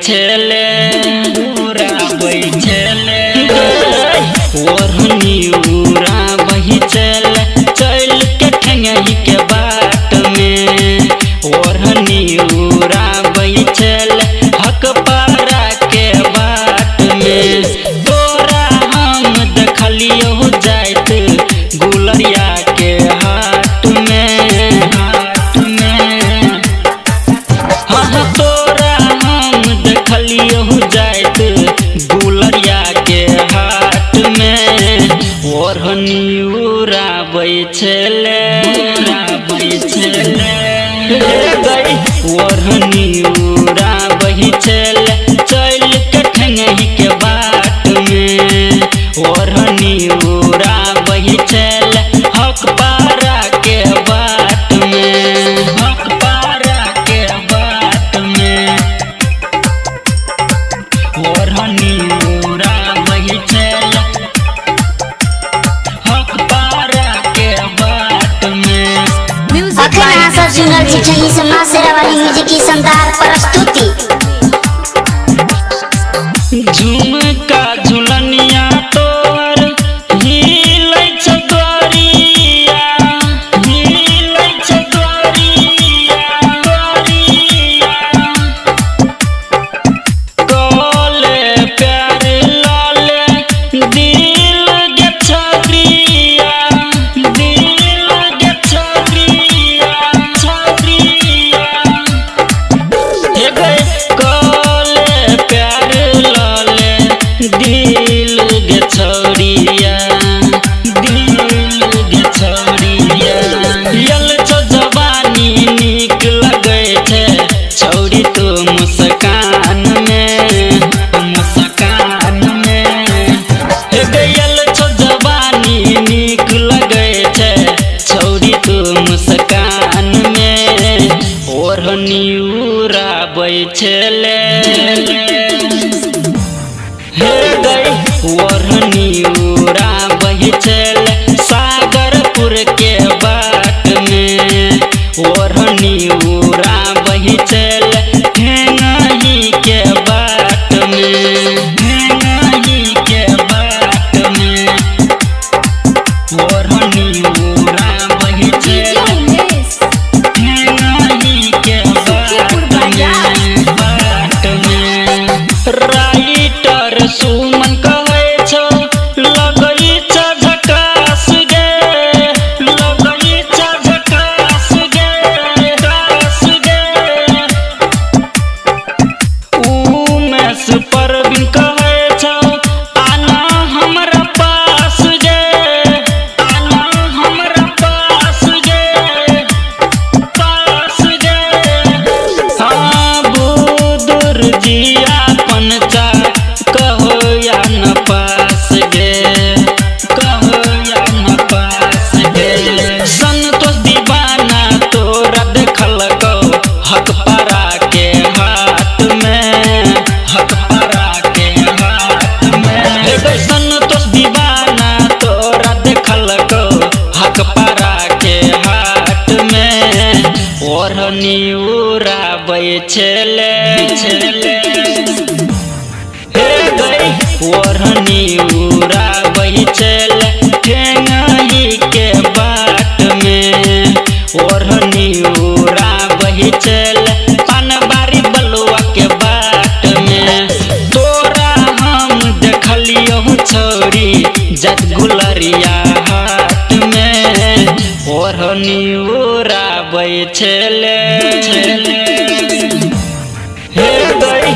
छले उड़ाबै छले ओढ़नी उड़ाबै छले चल के ठंगही के बाट में ओढ़नी उड़ाबै छले हक पारा के बाट में तोरा हम देखलियो जाइत गुलरिया के हाट में हाँ तोरा हम देखलियो जाइत गुलरिया के हाट में ओढ़नी उड़ाबै छले ओढ़नी उड़ाबै छले चल के ठंगही के बाट में ओढ़नी उड़ाबै छले हक पारा के बाट में हक पारा के बाट में ओढ़नी उड़ाबै छले हक पारा के बाट में। सिंगर चिठ्ठी समाज सेवा वाली म्यूजिक की शानदार प्रस्तुति। झुमका झुलनिया तोर हिलै छ गोरिया हिलै छ गोरिया कोले प्यार लाले दिल गे छरिया दिल गे छरिया हे गए कोले प्यार लाले दिल गे छरिया यल छो जवानी नीक लगे छे छौरी तो मुस्कान में हे गयल छो जवानी नीक लगे छे छौरी तो मुस्कान में ओढ़नी उड़ाबै छले हे गई ओढ़नी उड़ाबै छले सागरपुर के बाट में ओढ़नी उड़ाबै छले ठेंगही के बाट में ठेंगही के बाट में ओढ़नी उड़ाबै छले ठेंगही के बाट में राइटर सुमन कहै छौ लगै छ झकास गे लगै छ झकास गे उमेश परवीन कहै छौ आना हमरा पास गे आना हमरा पास गे हाँ बुदुर जिया पंचा कहो या न पास गे कहो या न पास गे संतोष दीवाना तोरा देखल को हक पारा के हाथ में हक पारा के हाथ में हे संतोष दीवाना तोरा देखल को हक पारा के हाथ में ओढ़नी उड़ाबै छले हे गई ओढ़नी उड़ाबै छले ठेंगही के बाट में ओढ़नी उड़ाबै छले पानबारी बलुआ के बाट में तोरा हम देखलियो छौरी जत गुलरिया हाट में ओढ़नी उड़ाबै छले हे गई